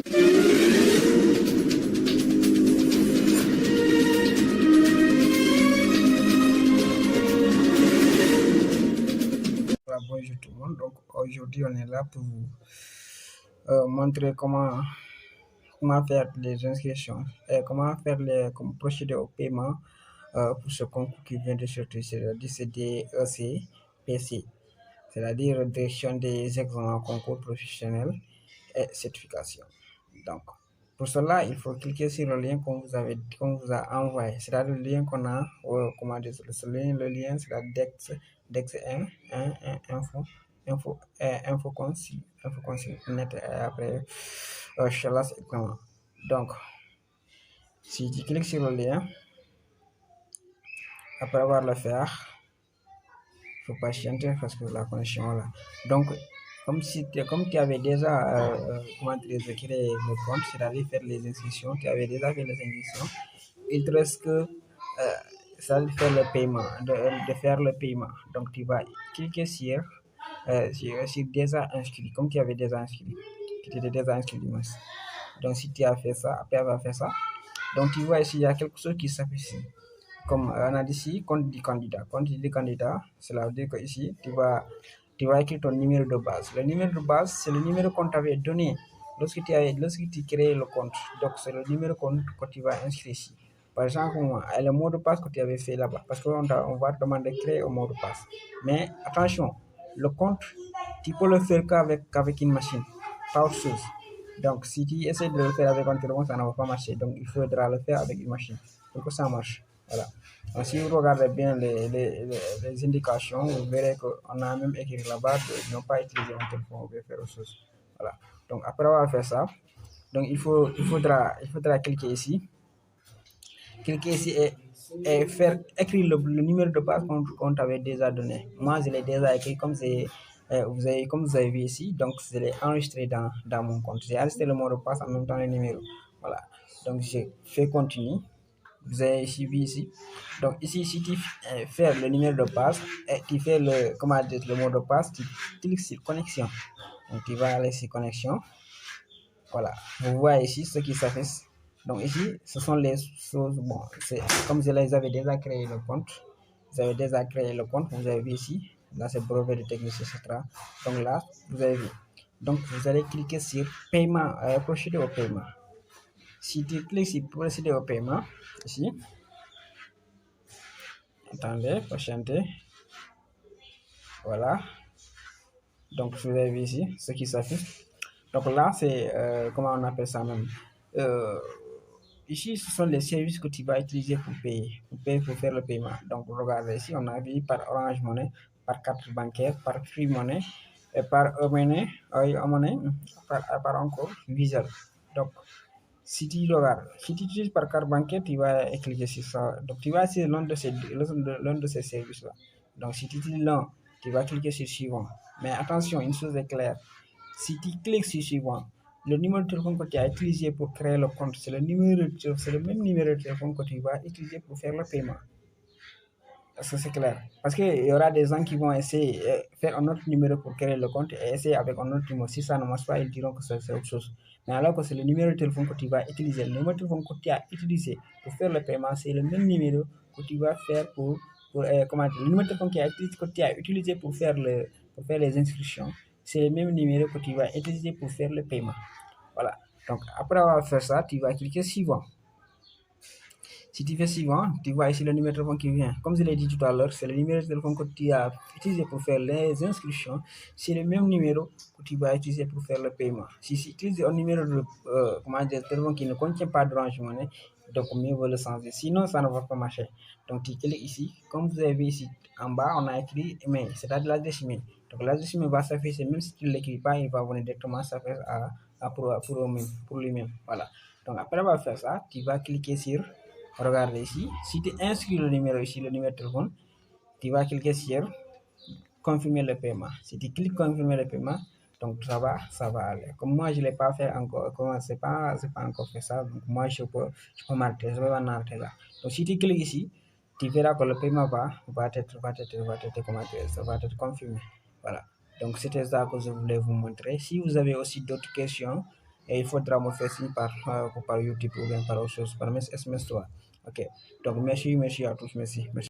Bonjour tout le monde. Donc aujourd'hui, on est là pour vous montrer comment faire les inscriptions et comment comment procéder au paiement pour ce concours qui vient de sortir, c'est-à-dire DEC-PC, c'est-à-dire Direction des examens concours professionnels et certification. Donc, pour cela, il faut cliquer sur le lien qu'on vous a envoyé. C'est-à-dire le lien qu'on a, comment dire, le lien, c'est la Dex 1, info net, et après, Chalas examen. Donc, si tu cliques sur le lien, après avoir le faire, il faut patienter parce que la connexion là. Donc, comme tu avais déjà créé le compte, c'est-à-dire faire les inscriptions, tu avais déjà fait les inscriptions, il te reste que ça de faire le paiement, de faire le paiement. Donc, tu vas cliquer sur déjà inscrit, comme tu avais déjà inscrit, tu t'étais déjà inscrit. Donc, si tu as fait ça, après avoir fait ça, donc tu vois ici, il y a quelque chose qui s'affiche. Comme on a dit ici, compte du candidat. Compte du candidat, cela veut dire que ici, tu vas écrire ton numéro de base. Le numéro de base, c'est le numéro qu'on t'avait donné lorsque tu crées le compte. Donc, c'est le numéro que tu vas inscrire ici. Par exemple, le mot de passe que tu avais fait là-bas, parce qu'on va te demander de créer un mot de passe. Mais attention, le compte, tu peux le faire qu'avec une machine, pas autre chose. Donc, si tu essaies de le faire avec un téléphone, ça ne va pas marcher. Donc, il faudra le faire avec une machine pour que ça marche. Voilà. Donc, si vous regardez bien les indications, vous verrez qu'on a même écrit là-bas de ne pas utiliser un téléphone ou faire autre chose. Voilà. Donc, après avoir fait ça, donc il faudra cliquer ici. Cliquer ici et faire écrire le numéro de base qu'on t'avait déjà donné. Moi, je l'ai déjà écrit comme vous avez vu ici. Donc, je l'ai enregistré dans mon compte. J'ai enregistré le mot de passe en même temps le numéro. Voilà. Donc, j'ai fait continue. Vous avez suivi ici. Donc ici, si tu fais le numéro de passe et tu fais le mot de passe, tu cliques sur connexion. Donc tu vas aller sur connexion. Voilà. Vous voyez ici ce qui s'affiche. Donc ici, ce sont les choses. Bon, c'est comme je les avais déjà créé le compte. Vous avez déjà créé le compte. Vous avez vu ici. Là, c'est brevet de technicien, etc. Donc là, vous avez vu. Donc vous allez cliquer sur paiement, procéder au paiement. Si tu cliques sur procéder au paiement, ici, attendez, patientez. Voilà. Donc, vous avez vu ici ce qui s'affiche. Donc là, c'est, comment on appelle ça même ici, ce sont les services que tu vas utiliser pour faire le paiement. Donc, regardez ici, on a vu par Orange Money, par carte bancaire, par Free Money, et par Money, par encore Visa. Donc, si tu regardes, si tu utilises par carte bancaire, tu vas cliquer sur ça. Donc, tu vas essayer l'un de ces services-là. Donc, si tu utilises l'un, tu vas cliquer sur suivant. Mais attention, une chose est claire. Si tu cliques sur suivant, le numéro de téléphone que tu as utilisé pour créer le compte, c'est le même numéro de téléphone que tu vas utiliser pour faire le paiement. Est-ce que c'est clair? Parce qu'il y aura des gens qui vont essayer de faire un autre numéro pour créer le compte et essayer avec un autre numéro. Si ça ne marche pas, ils diront que c'est autre chose. Mais alors que c'est le numéro de téléphone que tu vas utiliser, le numéro de téléphone que tu as utilisé pour faire le paiement, c'est le même numéro que tu vas faire le numéro de téléphone que tu as utilisé pour faire les inscriptions, c'est le même numéro que tu vas utiliser pour faire le paiement. Voilà. Donc, après avoir fait ça, tu vas cliquer suivant. Si tu fais suivant, tu vois ici le numéro de téléphone qui vient. Comme je l'ai dit tout à l'heure, c'est le numéro de téléphone que tu as utilisé pour faire les inscriptions. C'est le même numéro que tu vas utiliser pour faire le paiement. Si tu utilises un numéro de téléphone qui ne contient pas d'Orange Money, donc mieux vaut le changer. Sinon, ça ne va pas marcher. Donc, tu cliques ici. Comme vous avez vu ici, en bas, on a écrit email, c'est-à-dire l'adresse email. Donc, l'adresse email va s'afficher, même si tu ne l'écris pas, il va venir directement s'afficher pour lui-même. Voilà. Donc, après avoir fait ça, tu vas cliquer sur regardez ici. Si tu inscris le numéro ici, le numéro de téléphone, tu vas cliquer sur confirmer le paiement. Si tu cliques confirmer le paiement, donc ça va aller. Comme moi, je ne l'ai pas fait encore, c'est pas encore fait ça, donc moi, je peux m'arrêter, je vais m'arrêter là. Donc, si tu cliques ici, tu verras que le paiement va être confirmé. Voilà. Donc, c'était ça que je voulais vous montrer. Si vous avez aussi d'autres questions, et il faudra me faire signe par YouTube ou bien par autre chose, par SMS, toi. Ok. Donc, merci à tous. Merci.